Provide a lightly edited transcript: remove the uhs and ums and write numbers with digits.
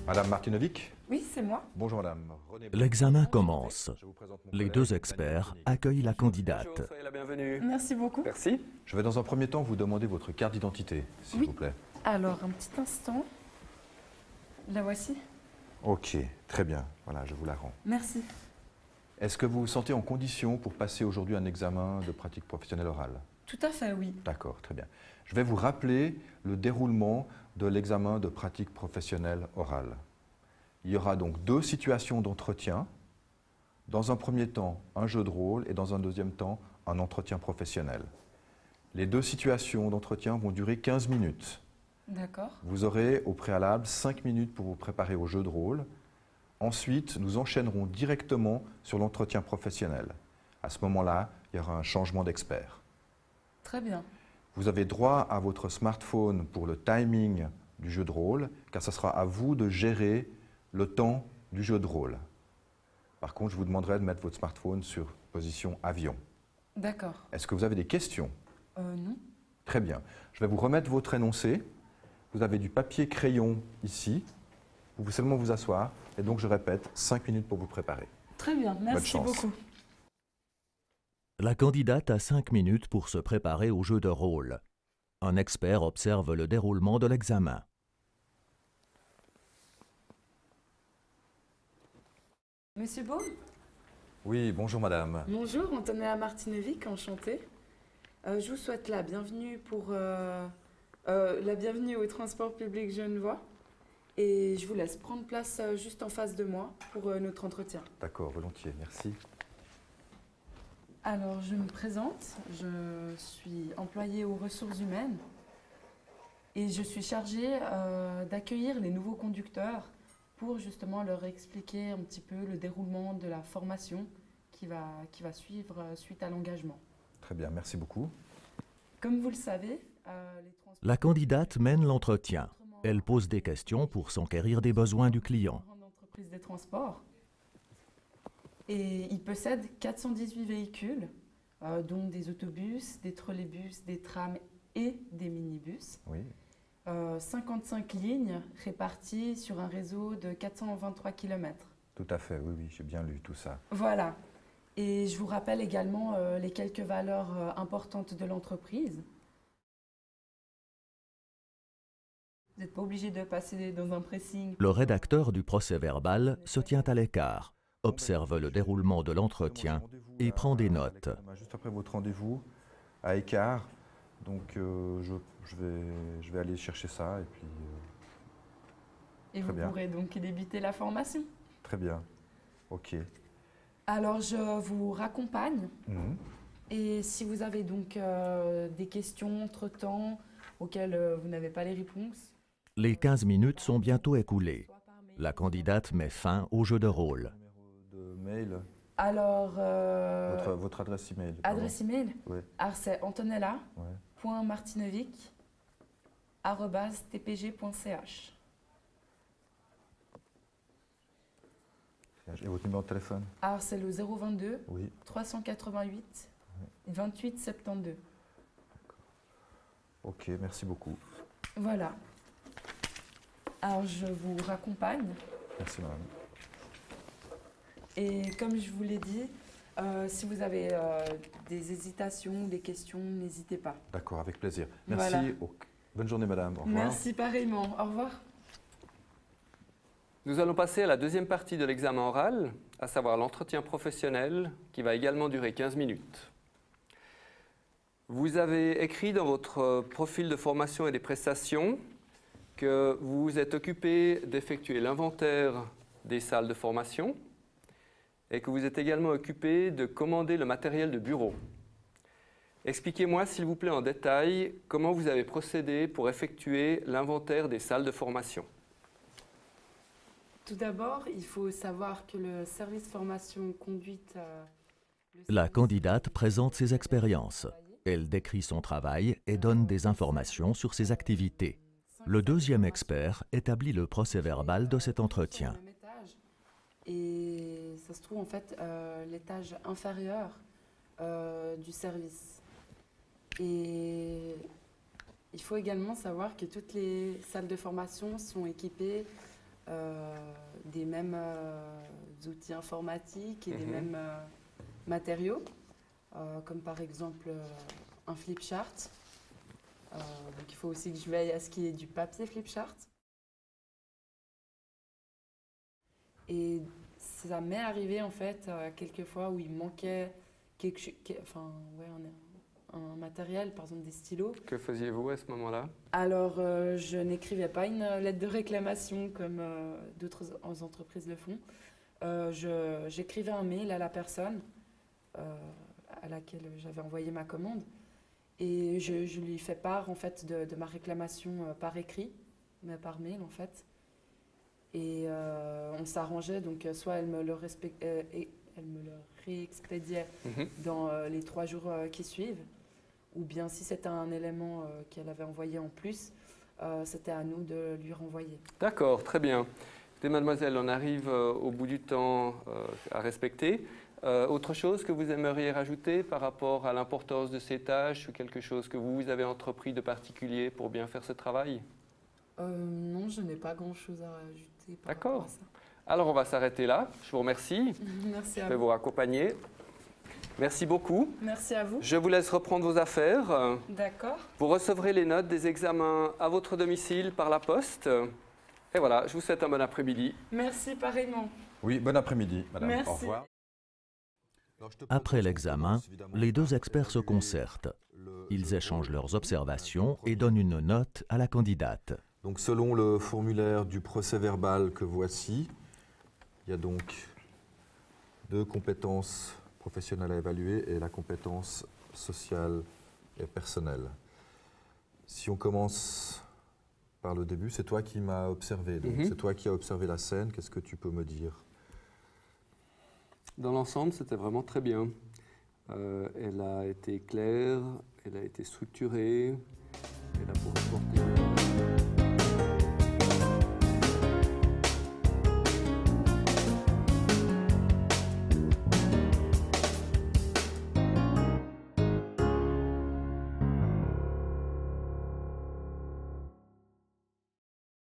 Madame Martinovic. Oui, c'est moi. Bonjour madame. L'examen commence. Je vous présente mon Les collègue, deux experts Daniel accueillent la Bonjour, candidate. soyez la bienvenue. Merci beaucoup. Merci. Je vais dans un premier temps vous demander votre carte d'identité, s'il Oui. vous plaît. Alors, un petit instant. La voici. Ok, très bien. Voilà, je vous la rends. Merci. Est-ce que vous vous sentez en condition pour passer aujourd'hui un examen de pratique professionnelle orale? Tout à fait, oui. D'accord, très bien. Je vais vous rappeler le déroulement de l'examen de pratique professionnelle orale. Il y aura donc deux situations d'entretien. Dans un premier temps, un jeu de rôle et dans un deuxième temps, un entretien professionnel. Les deux situations d'entretien vont durer 15 minutes. D'accord. Vous aurez au préalable 5 minutes pour vous préparer au jeu de rôle. Ensuite, nous enchaînerons directement sur l'entretien professionnel. À ce moment-là, il y aura un changement d'expert. Très bien. Vous avez droit à votre smartphone pour le timing du jeu de rôle, car ce sera à vous de gérer le temps du jeu de rôle. Par contre, je vous demanderai de mettre votre smartphone sur position avion. D'accord. Est-ce que vous avez des questions? Non. Très bien. Je vais vous remettre votre énoncé. Vous avez du papier crayon ici. Vous pouvez seulement vous asseoir. Et donc, je répète, 5 minutes pour vous préparer. Très bien, merci chance. beaucoup. La candidate a 5 minutes pour se préparer au jeu de rôle. Un expert observe le déroulement de l'examen. Monsieur Baume? Oui, bonjour madame. Bonjour, Antonia Martinovic, enchantée. Je vous souhaite la bienvenue la bienvenue au transport public genevois. Et je vous laisse prendre place juste en face de moi pour notre entretien. D'accord, volontiers, merci. Alors, je me présente. Je suis employée aux ressources humaines et je suis chargée d'accueillir les nouveaux conducteurs pour justement leur expliquer un petit peu le déroulement de la formation qui va suivre suite à l'engagement. Très bien, merci beaucoup. Comme vous le savez, La candidate mène l'entretien. Elle pose des questions pour s'enquérir des besoins du client. Grande entreprise des transports. Et il possède 418 véhicules, dont des autobus, des trolleybus, des trams et des minibus. Oui, 55 lignes réparties sur un réseau de 423 km. tout à fait, oui, j'ai bien lu tout ça. Voilà. Et je vous rappelle également les quelques valeurs importantes de l'entreprise. Vous n'êtes pas obligé de passer dans un pressing. Le rédacteur du procès-verbal se tient à l'écart, observe le déroulement de l'entretien et prend des notes. Juste après votre rendez-vous, à écart, donc je vais aller chercher ça et puis... Et très vous bien. pourrez donc débuter la formation. Très bien, ok. Alors, je vous raccompagne. Mhm. Et si vous avez donc des questions entre-temps auxquelles vous n'avez pas les réponses, Les 15 minutes sont bientôt écoulées. La candidate met fin au jeu de rôle. De mail, alors, votre adresse email. pardon. adresse email, Oui, alors c'est ouais. antonella.martinovic@tpg.ch. Et votre numéro de téléphone? Alors c'est le 022 Oui, 388 28 72. ok, merci beaucoup. Voilà. Alors je vous raccompagne. Merci madame. Et comme je vous l'ai dit, si vous avez des hésitations ou des questions, n'hésitez pas. D'accord, avec plaisir. Merci. Voilà. Bonne journée madame, au revoir. Merci pareillement. Au revoir. Nous allons passer à la deuxième partie de l'examen oral, à savoir l'entretien professionnel, qui va également durer 15 minutes. Vous avez écrit dans votre profil de formation et des prestations que vous vous êtes occupé d'effectuer l'inventaire des salles de formation et que vous êtes également occupé de commander le matériel de bureau. Expliquez-moi, s'il vous plaît, en détail, comment vous avez procédé pour effectuer l'inventaire des salles de formation. Tout d'abord, il faut savoir que le service formation conduite... La candidate présente ses expériences. Elle décrit son travail et donne des informations sur ses activités. Le deuxième expert établit le procès-verbal de cet entretien. Et ça se trouve en fait l'étage inférieur du service. Et il faut également savoir que toutes les salles de formation sont équipées des mêmes outils informatiques et des mêmes matériaux, comme par exemple un flip chart. Donc il faut aussi que je veille à ce qu'il y ait du papier flip chart. Et ça m'est arrivé en fait quelques fois où il manquait un matériel, par exemple des stylos. Que faisiez-vous à ce moment-là? Alors, je n'écrivais pas une lettre de réclamation comme d'autres entreprises le font. J'écrivais un mail à la personne à laquelle j'avais envoyé ma commande et je lui fais part en fait de ma réclamation par écrit, mais par mail en fait. Et on s'arrangeait, donc soit elle me le réexpédiait dans les 3 jours qui suivent, ou bien si c'était un élément qu'elle avait envoyé en plus, c'était à nous de lui renvoyer. D'accord, très bien. Écoutez, mademoiselle, on arrive au bout du temps à respecter. Autre chose que vous aimeriez rajouter par rapport à l'importance de ces tâches ou quelque chose que vous avez entrepris de particulier pour bien faire ce travail? Non, je n'ai pas grand-chose à rajouter. D'accord. Alors, on va s'arrêter là. Je vous remercie. Merci à Je vais vous. vous accompagner. Merci beaucoup. Merci à vous. Je vous laisse reprendre vos affaires. D'accord. Vous recevrez les notes des examens à votre domicile par la poste. Et voilà, je vous souhaite un bon après-midi. Merci pareillement. Oui, bon après-midi, madame. Merci. Au revoir. Après l'examen, les 2 experts se concertent. Ils échangent leurs observations et donnent une note à la candidate. Donc, selon le formulaire du procès-verbal que voici, il y a donc 2 compétences professionnelles à évaluer et la compétence sociale et personnelle. Si on commence par le début, c'est toi qui m'as observé, donc c'est toi qui as observé la scène. Qu'est-ce que tu peux me dire? Dans l'ensemble, c'était vraiment très bien. Elle a été claire, elle a été structurée, elle a porté